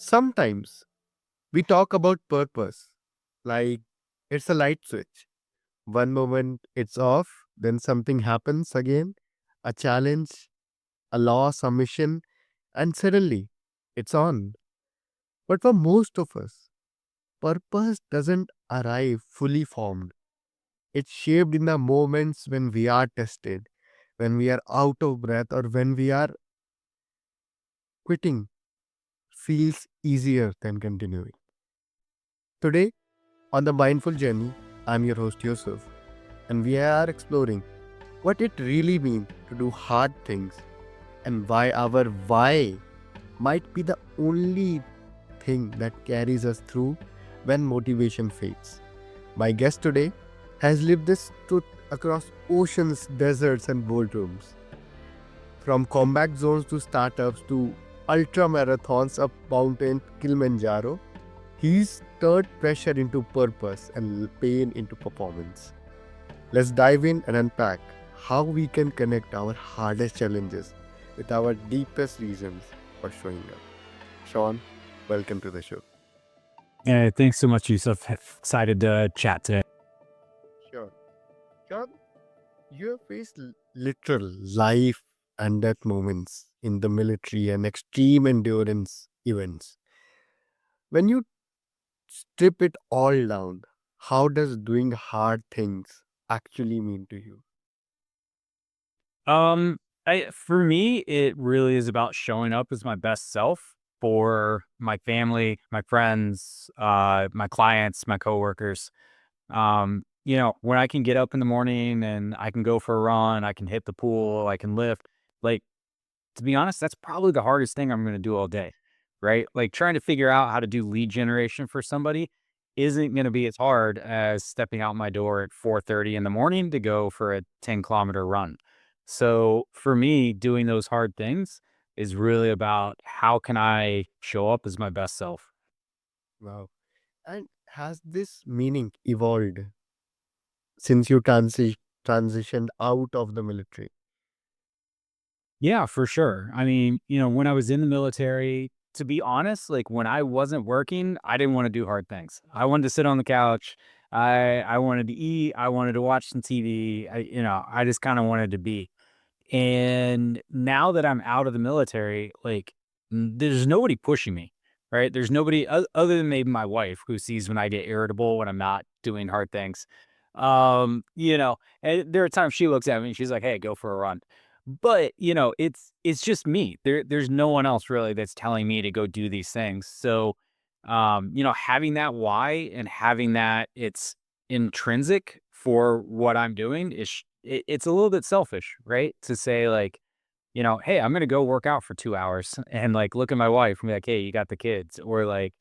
Sometimes we talk about purpose like it's a light switch. One moment it's off, then something happens again, a challenge, a loss, a mission, and suddenly it's on. But for most of us, purpose doesn't arrive fully formed. It's shaped in the moments when we are tested, when we are out of breath, or when we are quitting feels easier than continuing. Today, on the Mindful Journey, I'm your host Yusuf, and we are exploring what it really means to do hard things and why our why might be the only thing that carries us through when motivation fades. My guest today has lived this truth across oceans, deserts, and boardrooms. From combat zones to startups to ultramarathons up Mountain Kilimanjaro, he's turned pressure into purpose and pain into performance. Let's dive in and unpack how we can connect our hardest challenges with our deepest reasons for showing up. Sean, welcome to the show. Thanks so much, Yusuf. Excited to chat today. Sure. Sean, you have faced literal life and death moments in the military and extreme endurance events. When you strip it all down, how does doing hard things actually mean to you? Um, for me, it really is about showing up as my best self for my family, my friends, my clients, my coworkers. When I can get up in the morning and I can go for a run, I can hit the pool, I can lift. Like, to be honest, that's probably the hardest thing I'm going to do all day, right? Like trying to figure out how to do lead generation for somebody isn't going to be as hard as stepping out my door at 4:30 in the morning to go for a 10-kilometer run. So for me, doing those hard things is really about how can I show up as my best self. Wow. And has this meaning evolved since you transitioned out of the military? Yeah, for sure. I mean, when I was in the military, to be honest, like when I wasn't working, I didn't want to do hard things. I wanted to sit on the couch. I wanted to eat. I wanted to watch some TV. I just kind of wanted to be. And now that I'm out of the military, like there's nobody pushing me, right? There's nobody other than maybe my wife who sees when I get irritable when I'm not doing hard things. And there are times she looks at me and she's like, "Hey, go for a run." But, it's just me. There's no one else really that's telling me to go do these things. So, having that why and having that it's intrinsic for what I'm doing it's a little bit selfish, right? To say like, "Hey, I'm gonna go work out for 2 hours," and, like, look at my wife and be like, "Hey, you got the kids," or, like,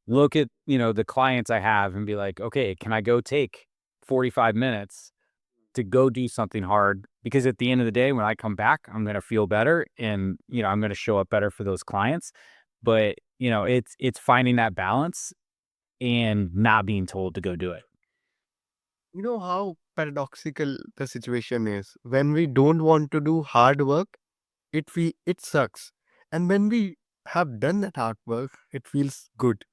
look at, the clients I have and be like, "Okay, can I go take 45 minutes to go do something hard?" Because at the end of the day, when I come back, I'm gonna feel better and, I'm gonna show up better for those clients. But, it's finding that balance and not being told to go do it. You know how paradoxical the situation is. When we don't want to do hard work, it sucks. And when we have done that hard work, it feels good.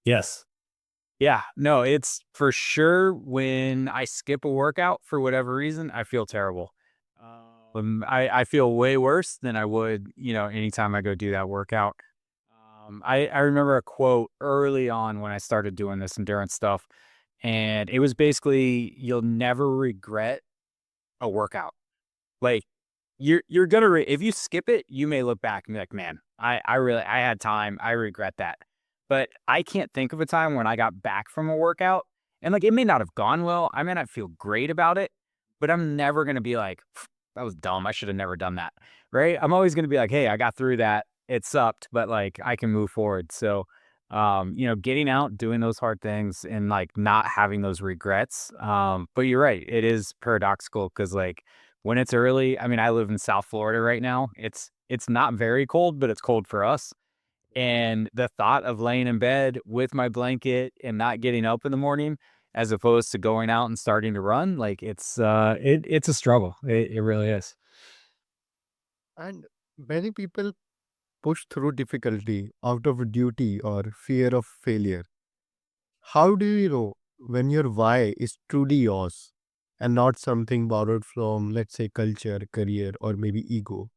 Yes. Yeah. No, it's for sure when I skip a workout for whatever reason, I feel terrible. I feel way worse than I would, anytime I go do that workout. I remember a quote early on when I started doing this endurance stuff, and it was basically, "You'll never regret a workout." Like, you're gonna if you skip it, you may look back and be like, "Man, I had time, I regret that." But I can't think of a time when I got back from a workout and, like, it may not have gone well, I may not feel great about it, but I'm never gonna be like, "That was dumb, I should have never done that." Right? I'm always gonna be like, "Hey, I got through that. It sucked, but, like, I can move forward." So, getting out, doing those hard things and, like, not having those regrets, but you're right, it is paradoxical because like, when it's early, I mean, I live in South Florida right now. It's not very cold, but it's cold for us. And the thought of laying in bed with my blanket and not getting up in the morning, as opposed to going out and starting to run, like it's a struggle. It really is. And many people push through difficulty out of duty or fear of failure. How do you know when your why is truly yours and not something borrowed from, let's say, culture, career, or maybe ego?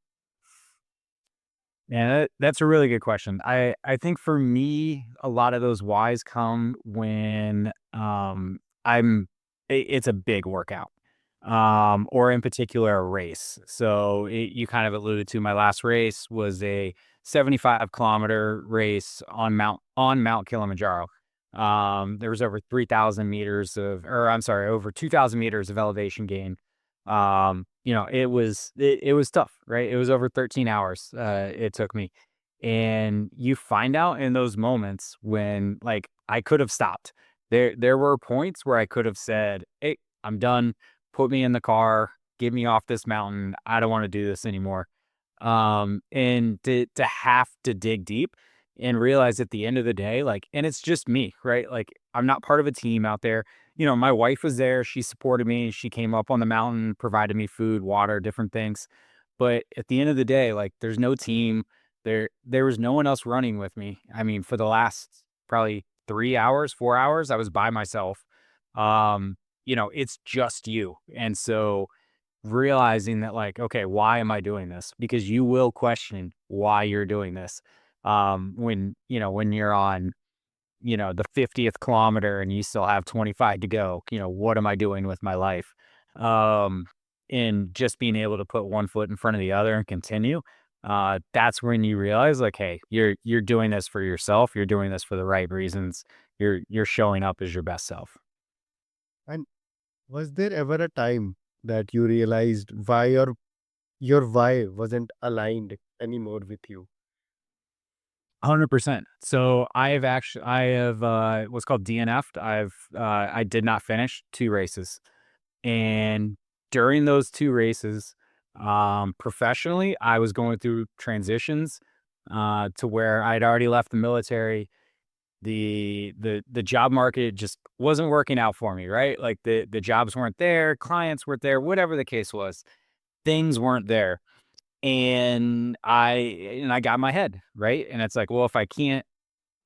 Yeah, that's a really good question. I think for me, a lot of those whys come when I'm it's a big workout. Or in particular a race. So you kind of alluded to my last race was a 75-kilometer race on Mount Kilimanjaro. There was over 3,000 meters of, or I'm sorry, over 2,000 meters of elevation gain. It was tough, right? It was over 13 hours. It took me, and you find out in those moments when like I could have stopped. There were points where I could have said, "Hey, I'm done. Put me in the car, get me off this mountain. I don't want to do this anymore." And to have to dig deep and realize at the end of the day, like, and it's just me, right? Like, I'm not part of a team out there. My wife was there. She supported me. She came up on the mountain, provided me food, water, different things. But at the end of the day, like, there's no team. There was no one else running with me. I mean, for the last probably 3 hours, 4 hours, I was by myself. It's just you. And so realizing that, like, okay, why am I doing this? Because you will question why you're doing this. When you're on, the 50th kilometer and you still have 25 to go, what am I doing with my life? Um, and just being able to put one foot in front of the other and continue. That's when you realize, like, hey, you're doing this for yourself. You're doing this for the right reasons. You're showing up as your best self. And was there ever a time that you realized why your why wasn't aligned anymore with you? 100%. So I have what's called DNF'd. I did not finish 2 races. And during those 2 races, professionally, I was going through transitions to where I'd already left the military. The job market just wasn't working out for me, right? Like the jobs weren't there, clients weren't there, whatever the case was. Things weren't there. And I got in my head, right? And it's like, well, if I can't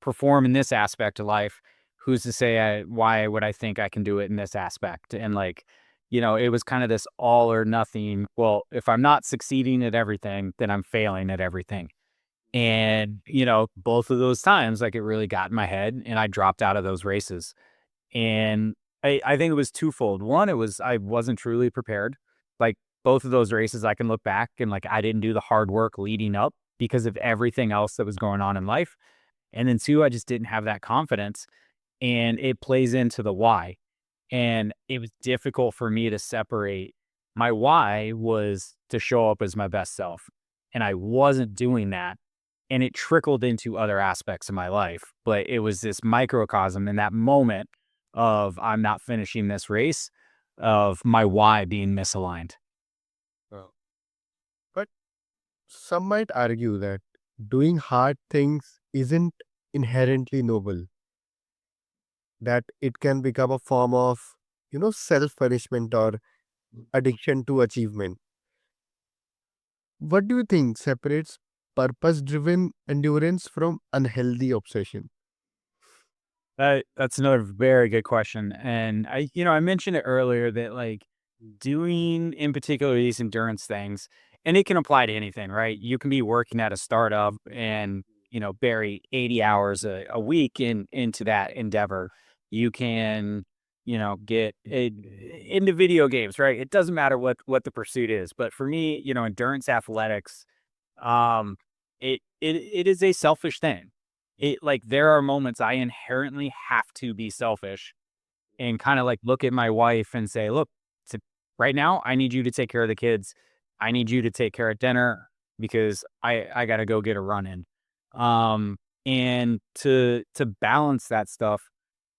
perform in this aspect of life, who's to say why would I think I can do it in this aspect? And like, it was kind of this all or nothing. Well, if I'm not succeeding at everything, then I'm failing at everything. And, both of those times, like it really got in my head and I dropped out of those races. And I think it was twofold. One, it was I wasn't truly prepared. Like both of those races, I can look back and like I didn't do the hard work leading up because of everything else that was going on in life. And then two, I just didn't have that confidence. And it plays into the why. And it was difficult for me to separate. My why was to show up as my best self. And I wasn't doing that. And it trickled into other aspects of my life. But it was this microcosm in that moment of I'm not finishing this race, of my why being misaligned. Oh. But some might argue that doing hard things isn't inherently noble, that it can become a form of, self punishment or addiction to achievement. What do you think separates purpose driven endurance from unhealthy obsession? That's another very good question. And I mentioned it earlier that like doing in particular these endurance things, and it can apply to anything, right? You can be working at a startup and, bury 80 hours a week into that endeavor. You can, get into video games, right? It doesn't matter what the pursuit is. But for me, endurance athletics, um, it is a selfish thing. It like there are moments I inherently have to be selfish and kind of like look at my wife and say, "Look, right now I need you to take care of the kids. I need you to take care of dinner because I got to go get a run in." And to balance that stuff,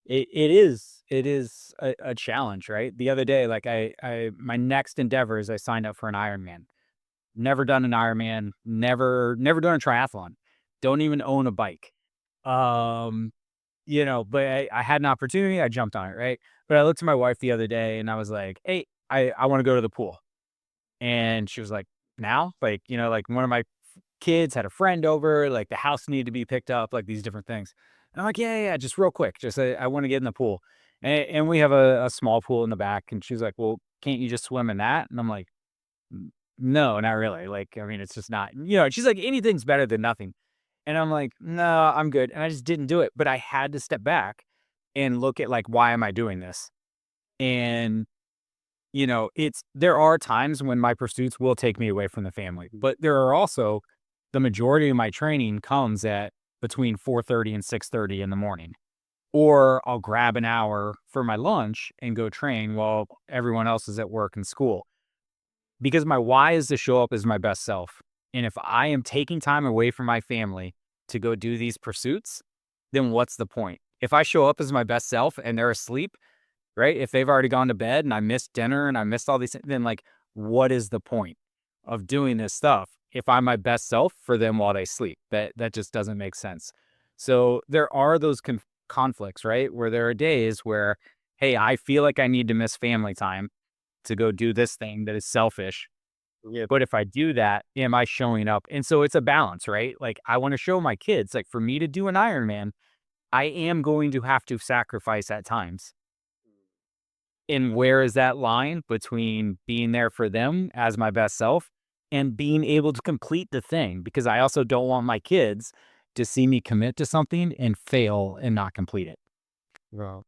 it is a challenge, right? The other day, like I my next endeavor is I signed up for an Ironman. Never done an Ironman, never done a triathlon, don't even own a bike. Um, but I had an opportunity, I jumped on it, right? But I looked at my wife the other day and I was like, "Hey, I wanna go to the pool." And she was like, "Now?" Like, like one of my kids had a friend over, like the house needed to be picked up, like these different things. And I'm like, yeah, yeah, yeah, just real quick. Just I want to get in the pool. And we have a small pool in the back. And she's like, well, can't you just swim in that? And I'm like, No, not really. Like, I mean, it's just not, she's like, anything's better than nothing. And I'm like, no, I'm good. And I just didn't do it. But I had to step back and look at like, why am I doing this? And, there are times when my pursuits will take me away from the family, but there are also the majority of my training comes at between 4:30 and 6:30 in the morning. Or I'll grab an hour for my lunch and go train while everyone else is at work and school. Because my why is to show up as my best self. And if I am taking time away from my family to go do these pursuits, then what's the point? If I show up as my best self and they're asleep, right? If they've already gone to bed and I missed dinner and I missed all these things, then like, what is the point of doing this stuff if I'm my best self for them while they sleep? That just doesn't make sense. So there are those conflicts, right? Where there are days where, hey, I feel like I need to miss family time to go do this thing that is selfish. Yep. But if I do that, am I showing up? And so it's a balance, right? Like I want to show my kids, like for me to do an Ironman, I am going to have to sacrifice at times. And where is that line between being there for them as my best self and being able to complete the thing? Because I also don't want my kids to see me commit to something and fail and not complete it. Wow.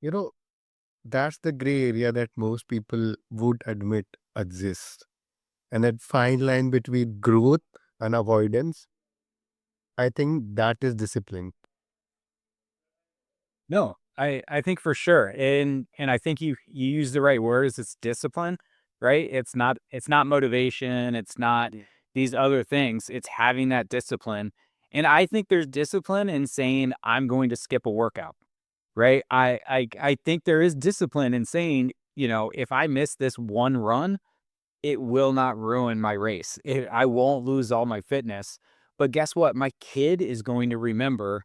You know, that's the gray area that most people would admit exists. And that fine line between growth and avoidance, I think that is discipline. No, I think for sure. And I think you use the right words. It's discipline, right? It's not motivation, it's not Yeah. these other things. It's having that discipline. And I think there's discipline in saying I'm going to skip a workout, right? I think there is discipline in saying, if I miss this one run, it will not ruin my race. I won't lose all my fitness. But guess what? My kid is going to remember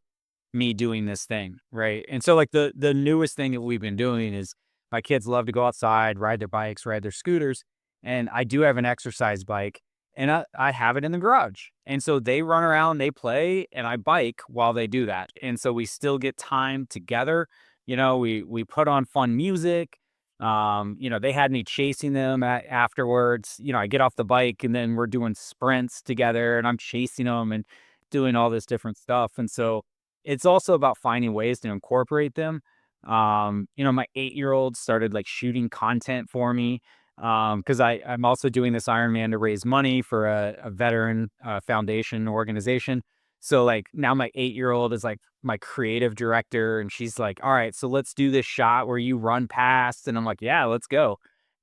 me doing this thing, right? And so like the newest thing that we've been doing is my kids love to go outside, ride their bikes, ride their scooters, and I do have an exercise bike and I have it in the garage. And so they run around, they play, and I bike while they do that. And so we still get time together. We put on fun music. They had me chasing them afterwards. I get off the bike and then we're doing sprints together and I'm chasing them and doing all this different stuff. And so it's also about finding ways to incorporate them. My 8-year-old started like shooting content for me because I'm also doing this Ironman to raise money for a veteran foundation organization. So like now my 8-year-old is like my creative director and she's like, all right, so let's do this shot where you run past. And I'm like, yeah, let's go.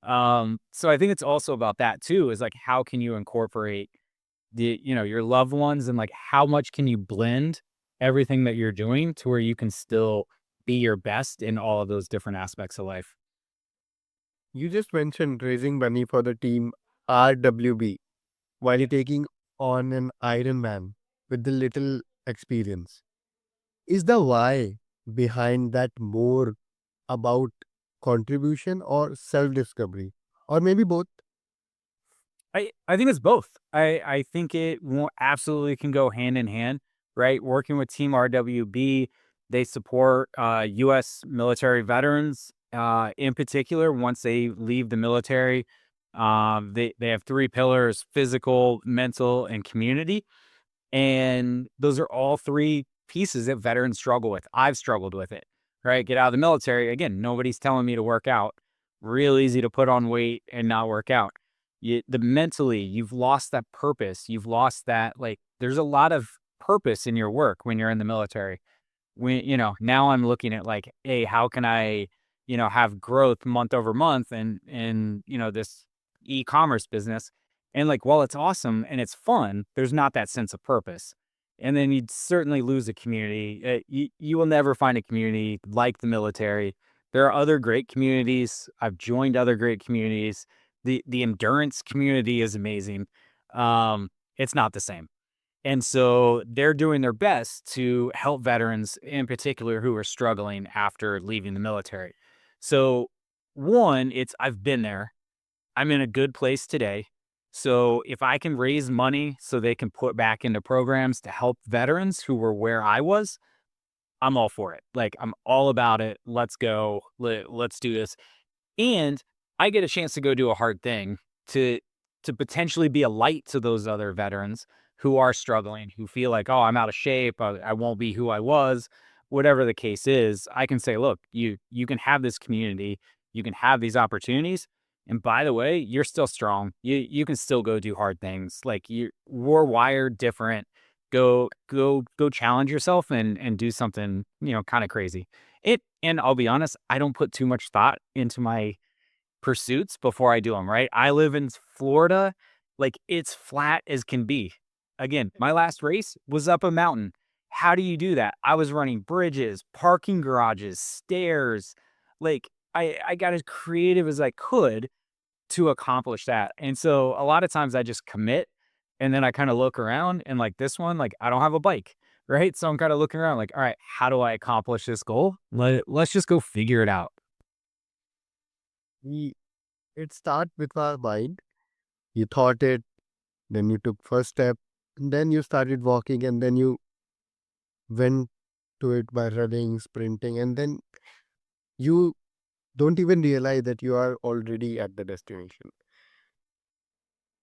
So I think it's also about that too, is like how can you incorporate your loved ones and like how much can you blend everything that you're doing to where you can still be your best in all of those different aspects of life. You just mentioned raising money for the team RWB while you're taking on an Ironman with the little experience. Is the why behind that more about contribution or self discovery? Or maybe both? I think it's both. I think absolutely can go hand in hand, right? Working with Team RWB, they support U.S. military veterans in particular. Once they leave the military, they have three pillars: physical, mental, and community. And those are all three pieces that veterans struggle with. I've struggled with it, right? Get out of the military. Again, nobody's telling me to work out. Real easy to put on weight and not work out. Mentally, you've lost that purpose. You've lost that, like, there's a lot of purpose in your work when you're in the military. Now I'm looking at like, hey, how can I, have growth month over month and this e-commerce business. And like, while it's awesome and it's fun, there's not that sense of purpose. And then you'd certainly lose a community. You will never find a community like the military. There are other great communities. I've joined other great communities. The endurance community is amazing. It's not the same. And so they're doing their best to help veterans in particular who are struggling after leaving the military. So, one, I've been there. I'm in a good place today. So if I can raise money so they can put back into programs to help veterans who were where I was, I'm all for it. Like, I'm all about it. Let's go. Let's do this. And I get a chance to go do a hard thing to potentially be a light to those other veterans who are struggling, who feel like, oh, I'm out of shape, I won't be who I was, whatever the case is. I can say, look, you can have this community, you can have these opportunities, and by the way, you're still strong. You can still go do hard things. Like, we're wired different. Go challenge yourself and do something, kind of crazy. And I'll be honest, I don't put too much thought into my pursuits before I do them, right? I live in Florida, like, it's flat as can be. Again, my last race was up a mountain. How do you do that? I was running bridges, parking garages, stairs. Like, I got as creative as I could to accomplish that. And so a lot of times I just commit and then I kind of look around and, like, this one, like, I don't have a bike, right? So I'm kind of looking around like, all right, how do I accomplish this goal? Let's just go figure it out. We it start with our mind. You thought it, then you took first step, and then you started walking, and then you went to it by running, sprinting, and then you don't even realize that you are already at the destination.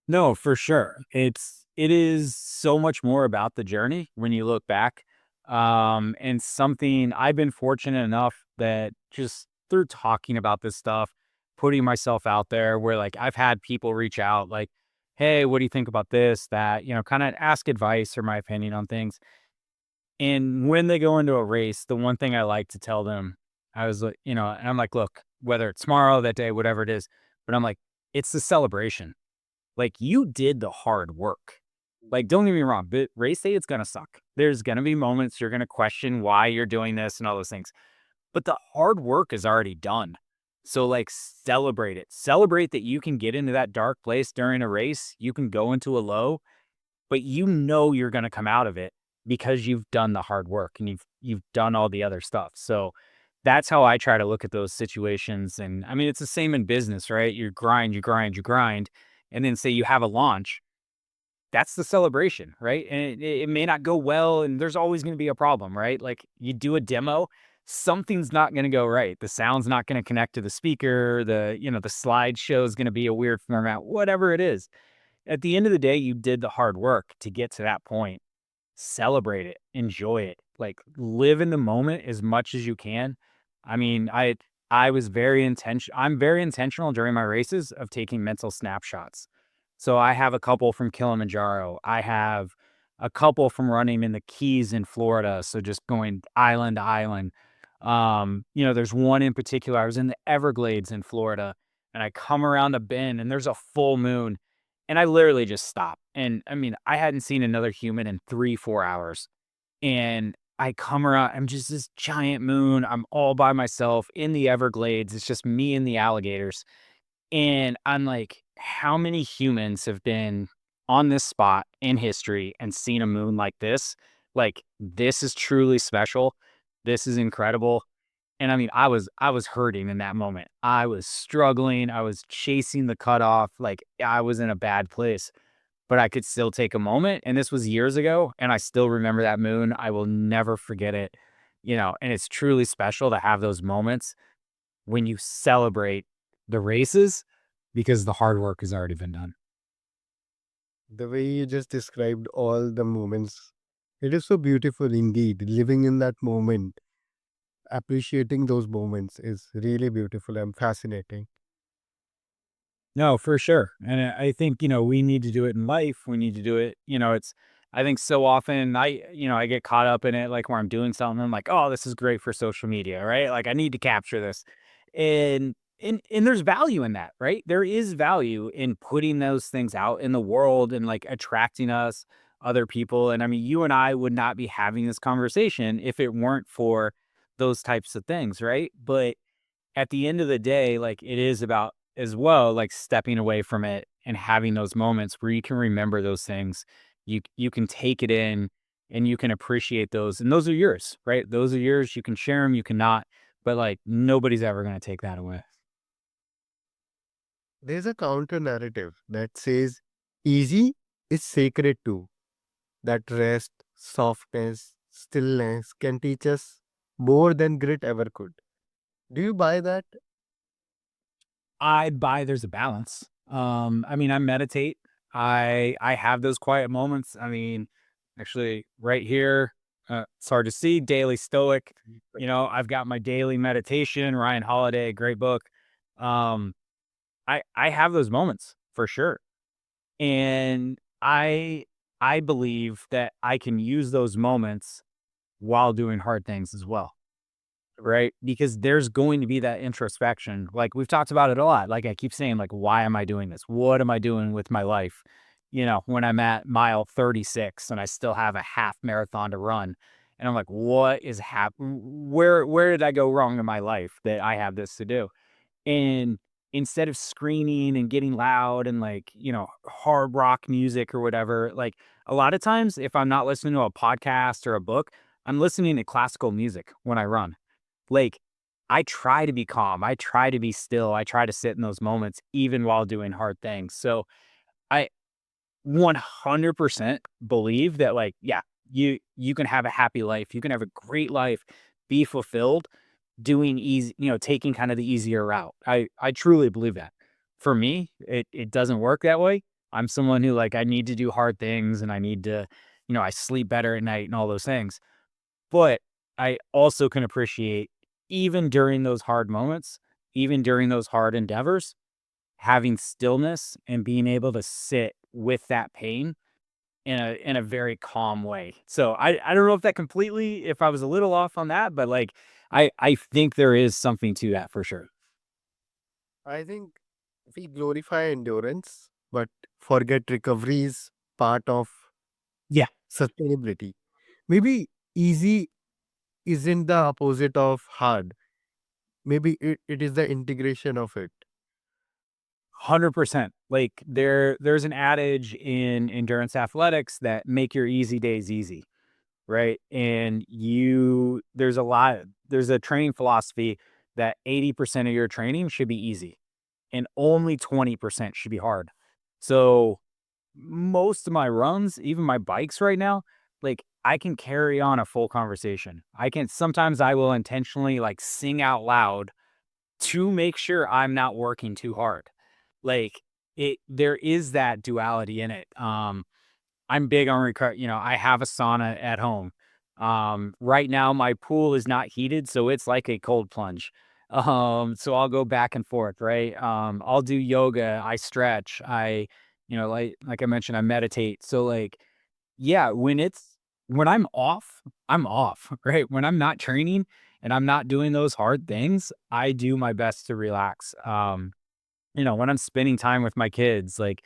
No, for sure. It is so much more about the journey when you look back. And something I've been fortunate enough that just through talking about this stuff, putting myself out there where, like, I've had people reach out like, hey, what do you think about this, that, kind of ask advice or my opinion on things. And when they go into a race, the one thing I like to tell them, I was like, and I'm like, look, whether it's tomorrow, that day, whatever it is, but I'm like, it's the celebration. Like, you did the hard work. Like, don't get me wrong, but race day, it's gonna suck. There's gonna be moments you're gonna question why you're doing this and all those things, but the hard work is already done. So, like, celebrate it. Celebrate that you can get into that dark place during a race. You can go into a low, but you're gonna come out of it because you've done the hard work and you've done all the other stuff. So that's how I try to look at those situations. And I mean, it's the same in business, right? You grind, you grind, you grind, and then say you have a launch. That's the celebration, right? And it may not go well, and there's always going to be a problem, right? Like, you do a demo, something's not going to go right. The sound's not going to connect to the speaker. The slideshow is going to be a weird format, whatever it is. At the end of the day, you did the hard work to get to that point. Celebrate it, enjoy it, like, live in the moment as much as you can. I mean, I'm very intentional during my races of taking mental snapshots. So I have a couple from Kilimanjaro. I have a couple from running in the Keys in Florida, so just going island to island. There's one in particular, I was in the Everglades in Florida, and I come around a bend and there's a full moon, and I literally just stop. And I mean, I hadn't seen another human in 3, 4 hours. And I come around, I'm just this giant moon. I'm all by myself in the Everglades. It's just me and the alligators. And I'm like, how many humans have been on this spot in history and seen a moon like this? Like, this is truly special. This is incredible. And I mean, I was hurting in that moment. I was struggling. I was chasing the cutoff. Like, I was in a bad place, but I could still take a moment. And this was years ago, and I still remember that moon. I will never forget it. And it's truly special to have those moments when you celebrate the races because the hard work has already been done. The way you just described all the moments, it is so beautiful indeed. Living in that moment, appreciating those moments is really beautiful and fascinating. No, for sure. And I think, we need to do it in life. We need to do it, I think so often I get caught up in it, like, where I'm doing something. I'm like, oh, this is great for social media, right? Like, I need to capture this. And there's value in that, right? There is value in putting those things out in the world and, like, attracting us other people. And I mean, you and I would not be having this conversation if it weren't for those types of things, right? But at the end of the day, like, it is about as well, like, stepping away from it and having those moments where you can remember those things. You can take it in and you can appreciate those. And those are yours, right? Those are yours. You can share them, you cannot, but, like, nobody's ever going to take that away. There's a counter narrative that says Easy is sacred too. That rest, softness, stillness can teach us more than grit ever could. Do you buy that? I buy there's a balance. I mean, I meditate. I have those quiet moments. I mean, actually, right here, it's hard to see. Daily Stoic. I've got my daily meditation. Ryan Holiday, great book. Um, I have those moments for sure, and I believe that I can use those moments while doing hard things as well. Right? Because there's going to be that introspection. Like we've talked about it a lot. Like I keep saying, like, why am I doing this? What am I doing with my life? When I'm at mile 36 and I still have a half marathon to run. And I'm like, what is happening? Where did I go wrong in my life that I have this to do? And instead of screaming and getting loud and like, hard rock music or whatever, like a lot of times if I'm not listening to a podcast or a book, I'm listening to classical music when I run. Like, I try to be calm. I try to be still. I try to sit in those moments even while doing hard things. So I 100% believe that like, yeah, you can have a happy life. You can have a great life, be fulfilled doing easy, taking kind of the easier route. I truly believe that. For me, it doesn't work that way. I'm someone who like I need to do hard things and I need to, I sleep better at night and all those things. But I also can appreciate even during those hard moments, even during those hard endeavors, having stillness and being able to sit with that pain in a very calm way. So I don't know if that completely if I was a little off on that, but like I think there is something to that for sure. I think we glorify endurance, but forget recovery is part of Yeah. sustainability. Maybe easy isn't the opposite of hard. Maybe it is the integration of it. 100%. Like there's an adage in endurance athletics that make your easy days easy, right? And there's a training philosophy that 80% of your training should be easy and only 20% should be hard. So most of my runs, even my bikes right now, like I can carry on a full conversation. Sometimes I will intentionally like sing out loud to make sure I'm not working too hard. Like there is that duality in it. I'm big on I have a sauna at home. Right now my pool is not heated, so it's like a cold plunge. So I'll go back and forth, right? I'll do yoga, I stretch, like I mentioned, I meditate. So like, yeah, when I'm off, right? When I'm not training and I'm not doing those hard things, I do my best to relax. When I'm spending time with my kids, like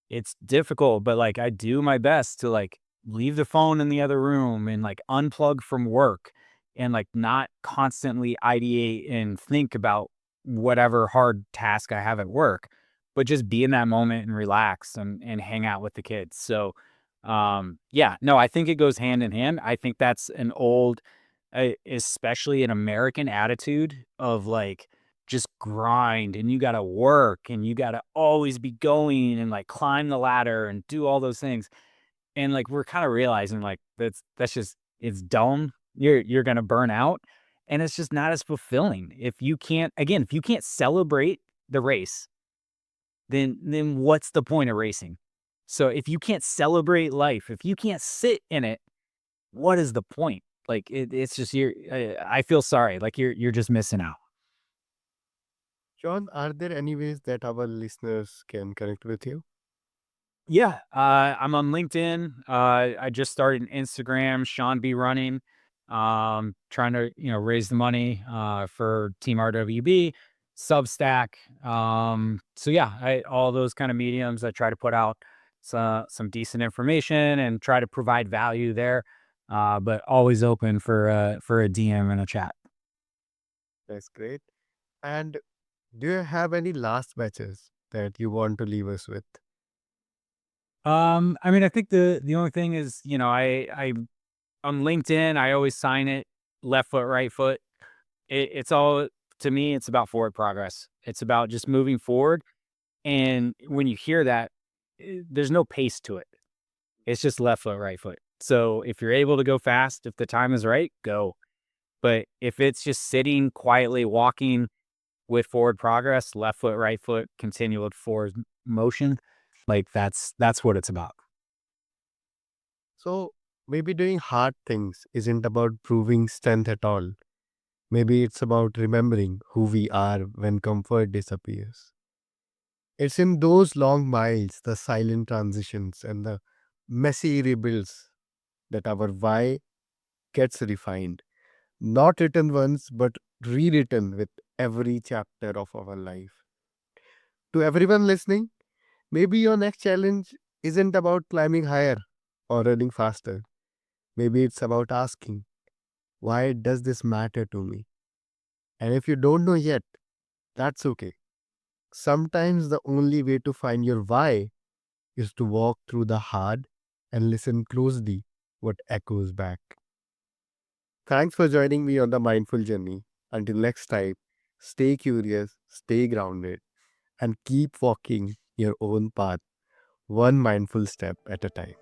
it's difficult, but, like, I do my best to, like, leave the phone in the other room and, like, unplug from work and, like, not constantly ideate and think about whatever hard task I have at work, but just be in that moment and relax and hang out with the kids. So, yeah, no, I think it goes hand in hand. I think that's an old, especially an American attitude of, like, just grind and you gotta work and you gotta always be going and like climb the ladder and do all those things. And like we're kind of realizing like that's just it's dumb. You're gonna burn out and it's just not as fulfilling. If you can't celebrate the race, then what's the point of racing? So if you can't celebrate life, if you can't sit in it, what is the point? Like it's just I feel sorry. Like you're just missing out. John, are there any ways that our listeners can connect with you? Yeah, I'm on LinkedIn. I just started an Instagram, Shaun B Running. Trying to raise the money for Team RWB, Substack. So yeah, all those kind of mediums. I try to put out some decent information and try to provide value there. But always open for a DM and a chat. That's great. And do you have any last matches that you want to leave us with? I mean, I think the only thing is, I on LinkedIn, I always sign it left foot, right foot. It's all to me, it's about forward progress. It's about just moving forward. And when you hear that, there's no pace to it. It's just left foot, right foot. So if you're able to go fast, if the time is right, go. But if it's just sitting quietly, walking with forward progress, left foot, right foot, continual forward motion, like that's what it's about. So maybe doing hard things isn't about proving strength at all. Maybe it's about remembering who we are when comfort disappears. It's in those long miles, the silent transitions, and the messy rebuilds that our why gets refined. Not written once, but rewritten with every chapter of our life. To everyone listening, maybe your next challenge isn't about climbing higher or running faster. Maybe it's about asking, why does this matter to me? And if you don't know yet, that's okay. Sometimes the only way to find your why is to walk through the hard and listen closely what echoes back. Thanks for joining me on the mindful journey. Until next time, stay curious, stay grounded, and keep walking your own path, one mindful step at a time.